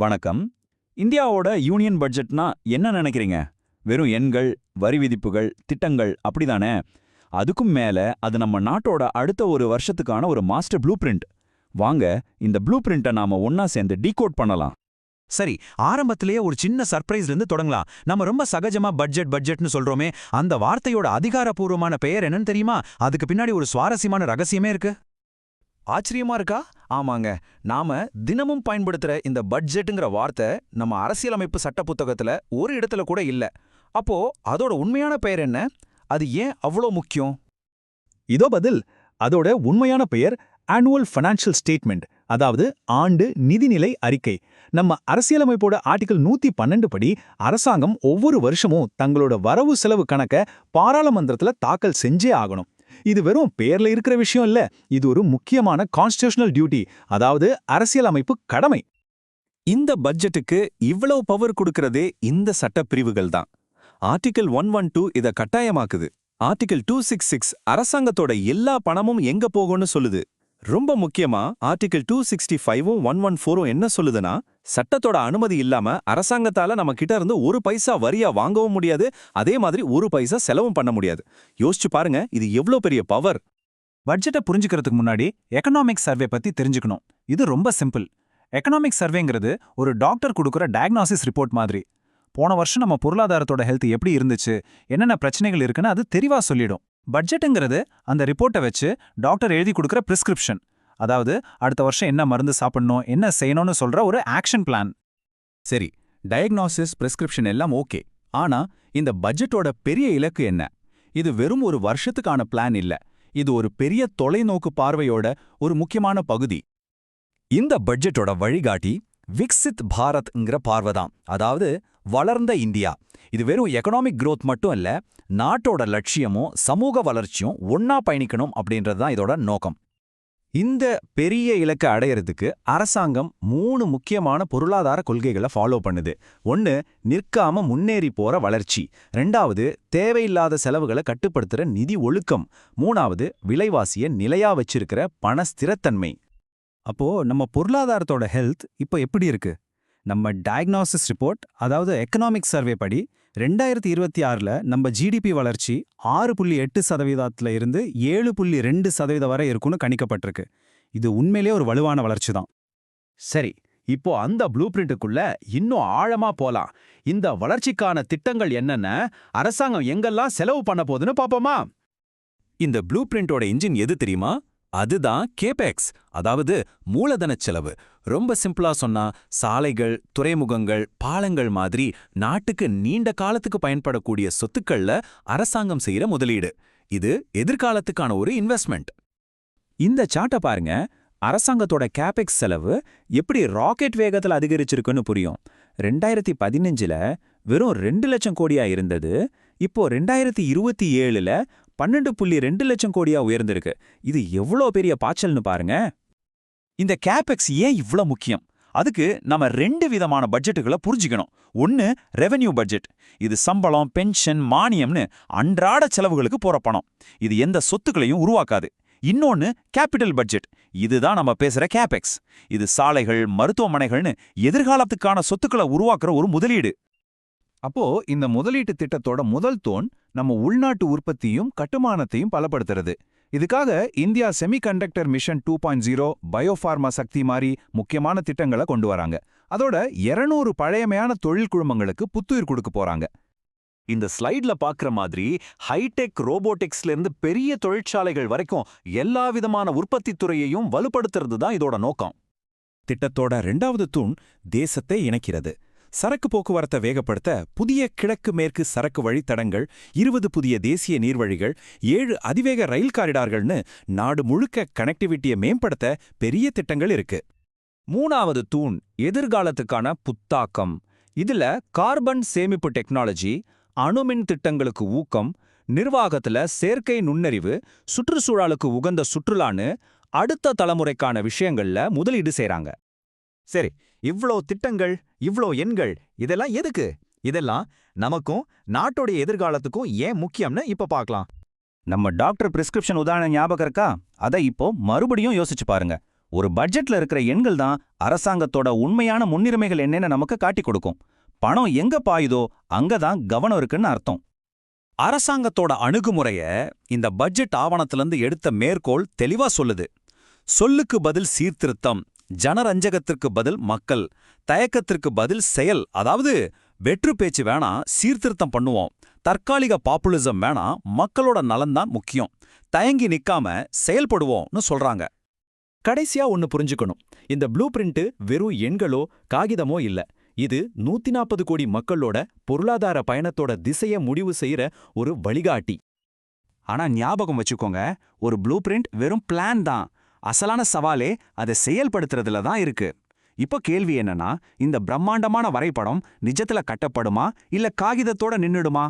வணக்கம். இந்தியாவோட யூனியன் பட்ஜெட்னா என்ன நினைக்கிறீங்க? வெறும் எண்கள், வரி விதிப்புகள், திட்டங்கள் அப்படிதானே? அதுக்கும் மேல அது நம்ம நாட்டோட அடுத்த ஒரு வருஷத்துக்கான ஒரு மாஸ்டர் ப்ளூ பிரிண்ட். வாங்க இந்த ப்ளூ பிரிண்ட்டை நாம ஒன்னா சேர்ந்து டீகோட் பண்ணலாம். சரி, ஆரம்பத்திலேயே ஒரு சின்ன சர்ப்ரைஸ்ல இருந்து தொடங்கலாம். நம்ம ரொம்ப சகஜமா பட்ஜெட்னு சொல்றோமே, அந்த வார்த்தையோட அதிகாரப்பூர்வமான பெயர் என்னன்னு தெரியுமா? அதுக்கு பின்னாடி ஒரு சுவாரஸ்யமான ரகசியமே இருக்கு. ஆச்சரியமா இருக்கா? ஆமாங்க. நாம தினமும் பயன்படுத்துற இந்த பட்ஜெட்டுங்கிற வார்த்தை நம்ம அரசியலமைப்பு சட்ட புத்தகத்துல ஒரு இடத்துல கூட இல்ல. அப்போ அதோட உண்மையான பெயர் என்ன? அது ஏன் அவ்வளோ முக்கியம்? இதோ பதில். அதோட உண்மையான பெயர் ஆனுவல் ஃபைனான்ஷியல் ஸ்டேட்மெண்ட், அதாவது ஆண்டு நிதிநிலை அறிக்கை. நம்ம அரசியலமைப்போட ஆர்டிகல் 112 படி அரசாங்கம் ஒவ்வொரு வருஷமும் தங்களோட வரவு செலவு கணக்க பாராளுமன்றத்துல தாக்கல் செஞ்சே ஆகணும். இது வெறும் பேர்ல இருக்கிற விஷயம் இல்ல, இது ஒரு முக்கியமான கான்ஸ்டிடியூஷனல் டியூட்டி, அதாவது அரசியலமைப்பு கடமை. இந்த பட்ஜெட்டுக்கு இவ்வளவு பவர் கொடுக்கறதே இந்த சட்ட பிரிவுகள் தான். ஆர்டிகல் 112 இத கட்டாயமாக்குது. ஆர்டிகல் 266 அரசாங்கத்தோட எல்லா பணமும் எங்க போகும்னு சொல்லுது. ரொம்ப முக்கியமா ஆர்டிகல் 265ம் 114ம் என்ன சொல்லுதுன்னா, சட்டத்தோட அனுமதி இல்லாம அரசாங்கத்தால நம்ம கிட்ட இருந்து ஒரு பைசா வரியா வாங்கவும் முடியாது, அதே மாதிரி ஒரு பைசா செலவும் பண்ண முடியாது. யோசிச்சு பாருங்க, இது எவ்வளவு பெரிய பவர். பட்ஜெட்டை புரிஞ்சுக்கிறதுக்கு முன்னாடி எக்கனாமிக் சர்வே பத்தி தெரிஞ்சுக்கணும். இது ரொம்ப சிம்பிள். எக்கனாமிக் சர்வேங்கிறது ஒரு டாக்டர் கொடுக்குற டயக்னாசிஸ் ரிப்போர்ட் மாதிரி. போன வருஷம் நம்ம பொருளாதாரத்தோட ஹெல்த் எப்படி இருந்துச்சு, என்னென்ன பிரச்சனைகள் இருக்குன்னு அது தெளிவா சொல்லிடும். பட்ஜெட்டுங்கிறது அந்த ரிப்போர்ட்டை வச்சு டாக்டர் எழுதி கொடுக்குற பிரிஸ்கிரிப்ஷன், அதாவது அடுத்த வருஷம் என்ன மருந்து சாப்பிடணும், என்ன செய்யணும்னு சொல்ற ஒரு ஆக்ஷன் பிளான். சரி, டயக்னாசிஸ், பிரிஸ்கிரிப்ஷன் எல்லாம் ஓகே. ஆனா இந்த பட்ஜெட்டோட பெரிய இலக்கு என்ன? இது வெறும் ஒரு வருஷத்துக்கான பிளான் இல்ல, இது ஒரு பெரிய தொலைநோக்கு பார்வையோட ஒரு முக்கியமான பகுதி. இந்த பட்ஜெட்டோட வழிகாட்டி விக்சித் பாரத்ங்கிற பார்வைதான், அதாவது வளர்ந்த இந்தியா. இது வெறும் எக்கனாமிக் growth மட்டும் இல்ல, நாட்டோட லட்சியமும் சமூக வளர்ச்சியும் ஒன்னா பயணிக்கணும் அப்படின்றது தான் இதோட நோக்கம். இந்த பெரிய இலக்கை அடையறதுக்கு அரசாங்கம் 3 முக்கியமான பொருளாதார கொள்கைகளை ஃபாலோ பண்ணுது. 1, நிற்காம முன்னேறி போற வளர்ச்சி. 2வது, தேவையில்லாத செலவுகளை கட்டுப்படுத்துற நிதி ஒழுக்கம். 3வது, விலைவாசியை நிலையா வச்சிருக்கிற பண ஸ்திரத்தன்மை. அப்போ நம்ம பொருளாதாரத்தோட ஹெல்த் இப்போ எப்படி இருக்கு? நம்ம டயக்னாசிஸ் ரிப்போர்ட், அதாவது எக்கனாமிக் சர்வே படி 2026ல நம்ம ஜிடிபி வளர்ச்சி 6.8% இருந்து 7.2% வரை இருக்கும்னு கணிக்கப்பட்டிருக்கு. இது உண்மையிலே ஒரு வலுவான வளர்ச்சி தான். சரி, இப்போ அந்த ப்ளூ பிரிண்ட்டுக்குள்ள இன்னும் ஆழமா போலாம். இந்த வளர்ச்சிக்கான திட்டங்கள் என்னென்ன, அரசாங்கம் எங்கெல்லாம் செலவு பண்ண போகுதுன்னு பாப்போமா? இந்த ப்ளூ பிரிண்டோட இன்ஜின் எது தெரியுமா? அதுதான் கேபெக்ஸ், அதாவது மூலதன செலவு. ரொம்ப சிம்பிளா சொன்னா, சாலைகள், துறைமுகங்கள், பாலங்கள் மாதிரி நாட்டுக்கு நீண்ட காலத்துக்கு பயன்படக்கூடிய சொத்துக்கள்ல அரசாங்கம் செய்யற முதலீடு. இது எதிர்காலத்துக்கான ஒரு இன்வெஸ்ட்மெண்ட். இந்த சார்ட்டை பாருங்க, அரசாங்கத்தோட கேபெக்ஸ் செலவு எப்படி ராக்கெட் வேகத்தில் அதிகரிச்சிருக்குன்னு புரியும். 2015ல வெறும் 2 லட்சம் கோடியா இருந்தது, இப்போ 2027ல 12.2 லட்சம் கோடியா உயர்ந்திருக்கு. இது எவ்வளோ பெரிய பாய்ச்சல்னு பாருங்க. இந்த கேபெக்ஸ் ஏன் இவ்ளோ முக்கியம்? அதுக்கு நம்ம 2 விதமான பட்ஜெட்டுகளை புரிஞ்சுக்கணும். 1, ரெவென்யூ பட்ஜெட். இது சம்பளம், பென்ஷன், மானியம்னு அன்றாட செலவுகளுக்கு போற பணம். இது எந்த சொத்துக்களையும் உருவாக்காது. இன்னொன்னு கேபிட்டல் பட்ஜெட். இதுதான் நம்ம பேசுற கேபெக்ஸ். இது சாலைகள், மருத்துவமனைகள்னு எதிர்காலத்துக்கான சொத்துக்களை உருவாக்குற ஒரு முதலீடு. அப்போ இந்த முதலீட்டு திட்டத்தோட முதல் தூண் நம்ம உள்நாட்டு உற்பத்தியும் கட்டுமானத்தையும் பலப்படுத்துறது. இதுக்காக இந்தியா செமிகண்டக்டர் மிஷன் 2.0, பயோஃபார்மா சக்தி மாதிரி முக்கியமான திட்டங்களை கொண்டு வராங்க. அதோட 200 பழையமையான தொழில் குழுமங்களுக்கு புத்துயிர் கொடுக்க போறாங்க. இந்த ஸ்லைட்ல பாக்குற மாதிரி ஹைடெக் ரோபோட்டிக்ஸ்ல இருந்து பெரிய தொழிற்சாலைகள் வரைக்கும் எல்லா விதமான உற்பத்தி துறையையும் வலுப்படுத்துறது தான் இதோட நோக்கம். திட்டத்தோட 2வது தூண் தேசத்தை இணைக்கிறது. சரக்கு போக்குவரத்தை வேகப்படுத்த புதிய கிழக்கு மேற்கு சரக்கு வழித்தடங்கள், 20 புதிய தேசிய நீர்வழிகள், 7 அதிவேக ரயில் காரிடார்கள்னு நாடு முழுக்க கனெக்டிவிட்டியை மேம்படுத்த பெரிய திட்டங்கள் இருக்கு. 3வது தூண் எதிர்காலத்துக்கான புத்தாக்கம். இதுல கார்பன் சேமிப்பு டெக்னாலஜி, அணுமின் திட்டங்களுக்கு ஊக்கம், நிர்வாகத்துல செயற்கை நுண்ணறிவு, சுற்றுச்சூழலுக்கு உகந்த சுற்றுலான்னு அடுத்த தலைமுறைக்கான விஷயங்கள்ல முதலீடு செய்றாங்க. சரி, இவ்ளோ திட்டங்கள், இவ்ளோ எண்கள், இதெல்லாம் எதுக்கு? இதெல்லாம் நமக்கும் நாட்டோடைய எதிர்காலத்துக்கும் ஏன் முக்கியம்னு இப்ப பார்க்கலாம். நம்ம டாக்டர் பிரிஸ்கிரிப்ஷன் உதாரணம் ஞாபகம் இருக்கா? அதை இப்போ மறுபடியும் யோசிச்சு பாருங்க. ஒரு பட்ஜெட்ல இருக்கிற எண்கள் தான் அரசாங்கத்தோட உண்மையான முன்னுரிமைகள் என்னன்னு நமக்கு காட்டி கொடுக்கும். பணம் எங்க பாயுதோ அங்கதான் கவனம் இருக்குன்னு அர்த்தம். அரசாங்கத்தோட அணுகுமுறைய இந்த பட்ஜெட் ஆவணத்திலிருந்து எடுத்த மேற்கோள் தெளிவா சொல்லுது. சொல்லுக்கு பதில் சீர்திருத்தம், ஜனரஞ்சகத்திற்கு பதில் மக்கள், தயக்கத்திற்கு பதில் செயல். அதாவது வெற்று பேச்சு வேணா, சீர்திருத்தம் பண்ணுவோம். தற்காலிக பாப்புலிசம் வேணா, மக்களோட நலன்தான் முக்கியம். தயங்கி நிக்காம செயல்படுவோம்னு சொல்றாங்க. கடைசியா ஒன்னு புரிஞ்சுக்கணும். இந்த ப்ளூ பிரிண்ட் வெறும் எண்களோ காகிதமோ இல்ல. இது 140 கோடி மக்களோட பொருளாதார பயணத்தோட திசைய முடிவு செய்யற ஒரு வழிகாட்டி. ஆனா ஞாபகம் வச்சுக்கோங்க, ஒரு ப்ளூ பிரிண்ட் வெறும் பிளான் தான். அசலான சவாலே அதை செயல்படுத்துறதுல தான் இருக்கு. இப்போ கேள்வி என்னன்னா, இந்த பிரம்மாண்டமான வரைபடம் நிஜத்துல கட்டப்படுமா இல்ல காகிதத்தோட நின்னுடுமா?